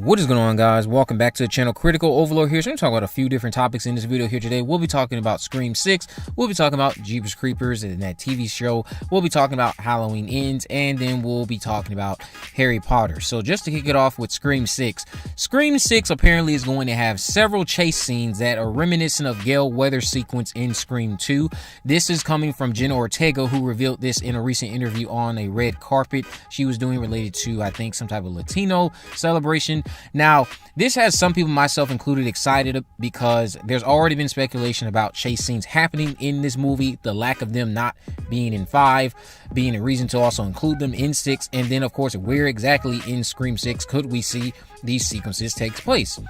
What is going on, guys? Welcome back to the channel. Critical Overlord here. So I'm going to talk about a few different topics in this video here today. We'll be talking about Scream 6. We'll be talking about Jeepers Creepers and that TV show. We'll be talking about Halloween Ends. And then we'll be talking about Harry Potter. So just to kick it off with Scream 6. Scream 6 apparently is going to have several chase scenes that are reminiscent of Gale Weathers' sequence in Scream 2. This is coming from Jenna Ortega, who revealed this in a recent interview on a red carpet she was doing related to, I think, some type of Latino celebration. Now, this has some people, myself included, excited because there's already been speculation about chase scenes happening in this movie, the lack of them not being in 5 being a reason to also include them in 6, and then of course where exactly in Scream 6 could we see these sequences take place.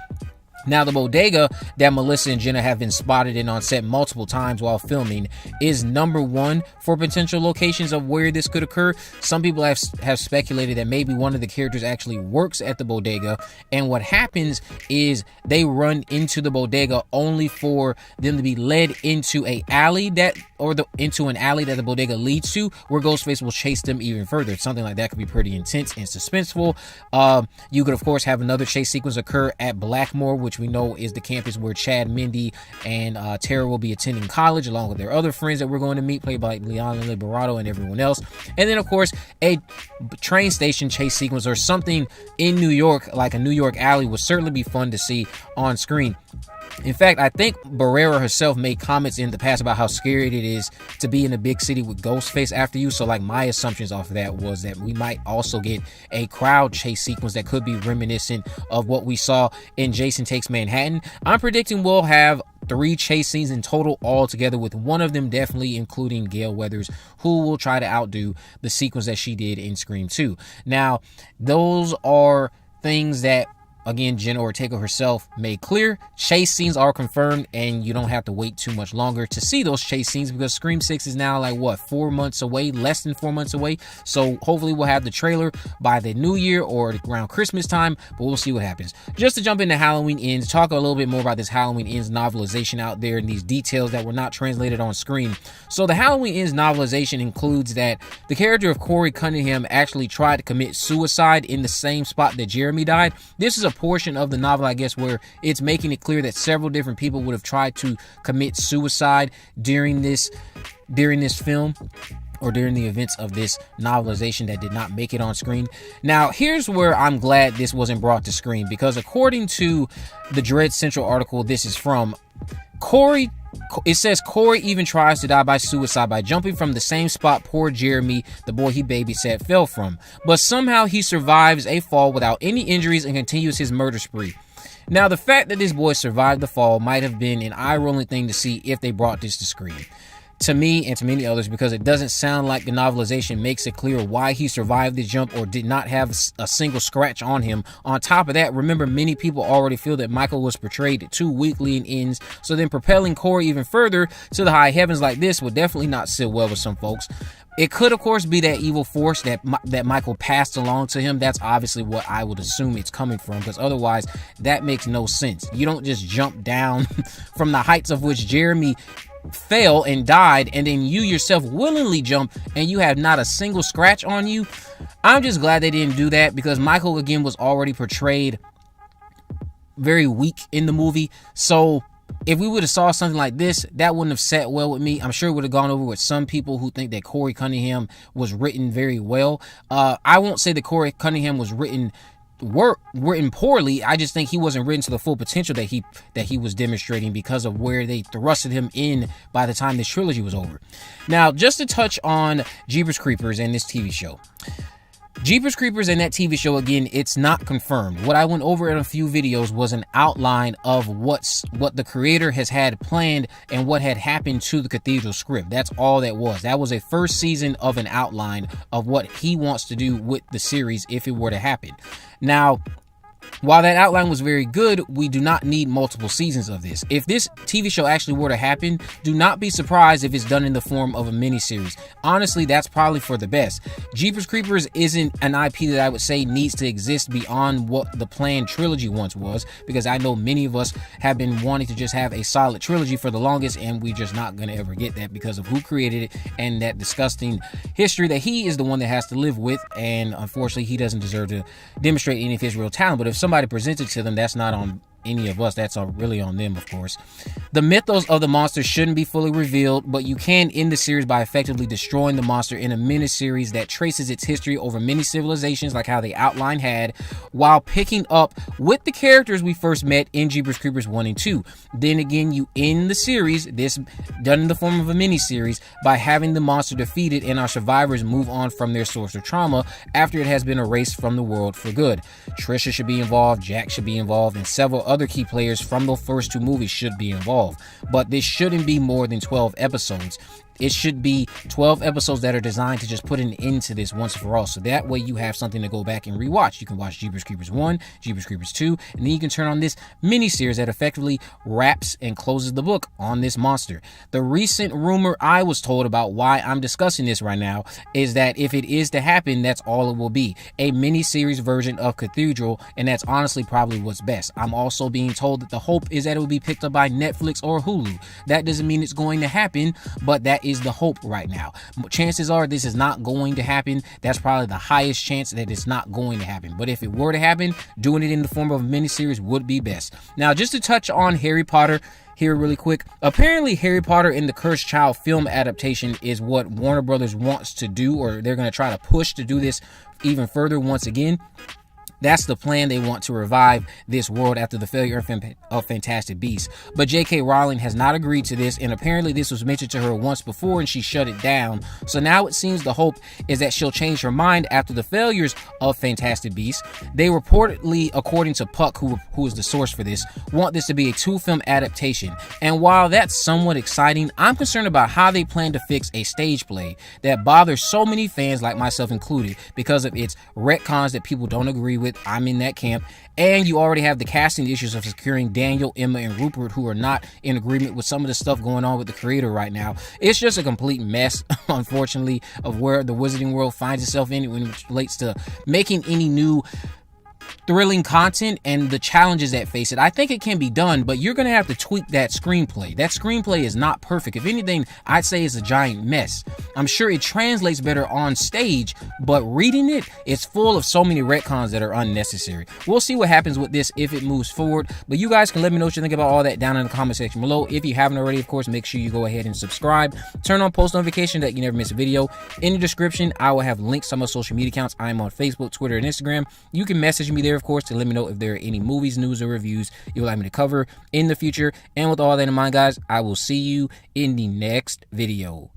Now, the bodega that Melissa and Jenna have been spotted in on set multiple times while filming is number one for potential locations of where this could occur. Some people have speculated that maybe one of the characters actually works at the bodega, and what happens is they run into the bodega only for them to be led into an alley that the bodega leads to, where Ghostface will chase them even further. Something like that could be pretty intense and suspenseful. You could, of course, have another chase sequence occur at Blackmore, which we know is the campus where Chad, Mindy, and Tara will be attending college, along with their other friends that we're going to meet, played by Liana Liberato and everyone else. And then, of course, a train station chase sequence or something in New York, like a New York alley, would certainly be fun to see on screen. In fact, I think Barrera herself made comments in the past about how scary it is to be in a big city with Ghostface after you. So, like, my assumptions off of that was that we might also get a crowd chase sequence that could be reminiscent of what we saw in Jason Takes Manhattan. I'm predicting we'll have 3 chase scenes in total altogether, with one of them definitely including Gale Weathers, who will try to outdo the sequence that she did in Scream 2. Now, those are things that, again, Jenna Ortega herself made clear. Chase scenes are confirmed, and you don't have to wait too much longer to see those chase scenes, because Scream 6 is now like, what, 4 months away, less than 4 months away. So hopefully we'll have the trailer by the new year or around Christmas time, but we'll see what happens. Just to jump into Halloween Ends, talk a little bit more about this Halloween Ends novelization out there and these details that were not translated on screen. So the Halloween Ends novelization includes that the character of Corey Cunningham actually tried to commit suicide in the same spot that Jeremy died. This is a portion of the novel, I guess, where it's making it clear that several different people would have tried to commit suicide during this film, or during the events of this novelization that did not make it on screen. Now, here's where I'm glad this wasn't brought to screen, because according to the Dread Central article this is from, it says Corey even tries to die by suicide by jumping from the same spot poor Jeremy, the boy he babysat, fell from. But somehow he survives a fall without any injuries and continues his murder spree. Now, the fact that this boy survived the fall might have been an eye-rolling thing to see if they brought this to screen, to me and to many others, because it doesn't sound like the novelization makes it clear why he survived the jump or did not have a single scratch on him. On top of that, remember, many people already feel that Michael was portrayed too weakly in Ends, so then propelling Corey even further to the high heavens like this would definitely not sit well with some folks. It could, of course, be that evil force that Michael passed along to him. That's obviously what I would assume it's coming from, because otherwise that makes no sense. You don't just jump down from the heights of which Jeremy fell and died, and then you yourself willingly jump and you have not a single scratch on you. I'm just glad they didn't do that, because Michael, again, was already portrayed very weak in the movie. So if we would have saw something like this, that wouldn't have sat well with me. I'm sure it would have gone over with some people who think that Corey Cunningham was written very well. I won't say that Corey Cunningham was written poorly. I just think he wasn't written to the full potential that he was demonstrating, because of where they thrusted him in by the time this trilogy was over. Now, just to touch on Jeepers Creepers and this TV show. Jeepers Creepers and that TV show, again, it's not confirmed. What I went over in a few videos was an outline of what the creator has had planned and what had happened to the Cathedral script. That's all that was. That was a first season of an outline of what he wants to do with the series if it were to happen. Now, while that outline was very good, we do not need multiple seasons of this. If this TV show actually were to happen, do not be surprised if it's done in the form of a miniseries. Honestly, that's probably for the best. Jeepers Creepers isn't an IP that I would say needs to exist beyond what the planned trilogy once was, because I know many of us have been wanting to just have a solid trilogy for the longest, and we're just not going to ever get that because of who created it and that disgusting history that he is the one that has to live with, and unfortunately he doesn't deserve to demonstrate any of his real talent. But if if somebody presents it to them, that's not on any of us. That's really on them, of course. The mythos of the monster shouldn't be fully revealed, but you can end the series by effectively destroying the monster in a miniseries that traces its history over many civilizations, like how the outline had, while picking up with the characters we first met in Jeepers Creepers 1 and 2. Then again, you end the series, this done in the form of a miniseries, by having the monster defeated and our survivors move on from their source of trauma after it has been erased from the world for good. Trisha should be involved, Jack should be involved, and several other key players from the first 2 movies should be involved. But this shouldn't be more than 12 episodes. It should be 12 episodes that are designed to just put an end to this once for all. So that way you have something to go back and rewatch. You can watch Jeepers Creepers 1, Jeepers Creepers 2, and then you can turn on this miniseries that effectively wraps and closes the book on this monster. The recent rumor I was told about why I'm discussing this right now is that if it is to happen, that's all it will be. A miniseries version of Cathedral, and that's honestly probably what's best. I'm also being told that the hope is that it will be picked up by Netflix or Hulu. That doesn't mean it's going to happen, but that is the hope right now. Chances are this is not going to happen. That's probably the highest chance that it's not going to happen. But if it were to happen, doing it in the form of a miniseries would be best. Now, just to touch on Harry Potter here really quick. Apparently, Harry Potter and the Cursed Child film adaptation is what Warner Brothers wants to do, or they're going to try to push to do this even further once again. That's the plan. They want to revive this world after the failure of Fantastic Beasts. But J.K. Rowling has not agreed to this, and apparently this was mentioned to her once before and she shut it down. So now it seems the hope is that she'll change her mind after the failures of Fantastic Beasts. They reportedly, according to Puck, who is the source for this, want this to be a 2-film adaptation. And while that's somewhat exciting, I'm concerned about how they plan to fix a stage play that bothers so many fans, like myself included, because of its retcons that people don't agree with. I'm in that camp. And you already have the casting issues of securing Daniel, Emma, and Rupert, who are not in agreement with some of the stuff going on with the creator right now. It's just a complete mess, unfortunately, of where the Wizarding World finds itself in when it relates to making any new thrilling content and the challenges that face it. I think it can be done, but you're going to have to tweak that screenplay. That screenplay is not perfect. If anything, I'd say it's a giant mess. I'm sure it translates better on stage, but reading it, it's full of so many retcons that are unnecessary. We'll see what happens with this if it moves forward, but you guys can let me know what you think about all that down in the comment section below. If you haven't already, of course, make sure you go ahead and subscribe. Turn on post notification that you never miss a video. In the description, I will have links to my social media accounts. I'm on Facebook, Twitter, and Instagram. You can message me there, of course, to let me know if there are any movies, news, or reviews you would like me to cover in the future. And with all that in mind, guys, I will see you in the next video.